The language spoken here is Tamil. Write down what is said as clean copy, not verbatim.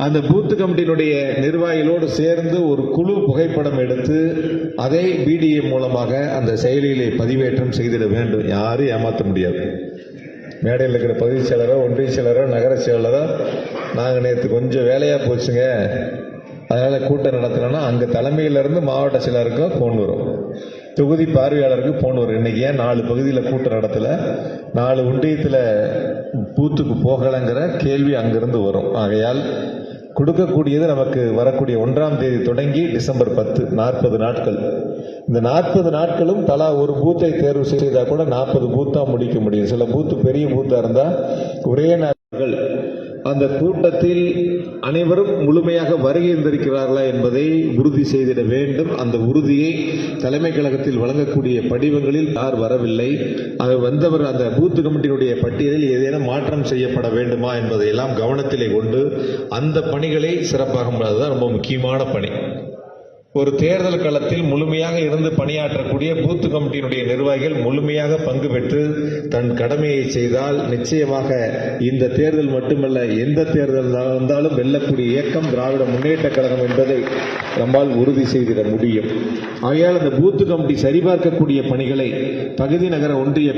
அந்த பூத் கமிட்டியினுடைய நிர்வாகிகளோடு சேர்ந்து ஒரு குழு புகைப்படம் எடுத்து அதை பிடிஏ மூலமாக அந்த செயலியிலே பதிவேற்றம் செய்திட வேண்டும். யாரும் ஏமாற்ற முடியாது. மேடையில் இருக்கிற பகுதி செயலரோ, ஒன்றிய செயலரோ, நகர செயலரோ, நாங்கள் நேற்று கொஞ்சம் வேலையாக போச்சுங்க, அதனால் கூட்டம் நடத்தினோன்னா அங்கே தலைமையிலிருந்து மாவட்ட செயலருக்கு ஃபோன் வரும், தொகுதி பார்வையாளருக்கு ஃபோன் வரும். இன்றைக்கி ஏன் 4 பகுதியில் கூட்டம் நடத்தலை, 4 ஒன்றியத்தில் பூத்துக்கு போகலைங்கிற கேள்வி அங்கிருந்து வரும். ஆகையால் கொடுக்கக்கூடியது நமக்கு வரக்கூடிய 1ஆம் தேதி தொடங்கி டிசம்பர் 10 40 நாட்கள். இந்த 40 நாட்களும் தலா ஒரு பூத்தை தேர்வு செய்தால் கூட 40 பூத்தாக முடிக்க முடியும். சில பூத்து பெரிய பூத்தாக இருந்தால் ஒரே நாட்கள் அந்த கூட்டத்தில் அனைவரும் முழுமையாக வருகை இருந்திருக்கிறார்களா என்பதை உறுதி செய்திட வேண்டும். அந்த உறுதியை தலைமை கழகத்தில் வழங்கக்கூடிய படிவங்களில் யார் வரவில்லை, அது வந்தவர் அந்த பூத்து கமிட்டியினுடைய பட்டியலில் ஏதேனும் மாற்றம் செய்யப்பட வேண்டுமா என்பதையெல்லாம் கவனத்திலே கொண்டு அந்த பணிகளை சிறப்பாக, அதுதான் ரொம்ப முக்கியமான பணி. ஒரு தேர்தல் களத்தில் முழுமையாக இருந்து பணியாற்றக்கூடிய பூத்து கமிட்டியினுடைய நிர்வாகிகள் முழுமையாக பங்கு பெற்று தன் கடமையை செய்தால் நிச்சயமாக இந்த தேர்தல் மட்டுமல்ல, எந்த தேர்தல் வந்தாலும் வெல்லக்கூடிய இயக்கம் திராவிட முன்னேற்ற கழகம் என்பதை நம்மால் உறுதி செய்திட முடியும். ஆகையால் அந்த பூத்து கமிட்டி சரிபார்க்கக்கூடிய பணிகளை பகுதி நகர ஒன்றிய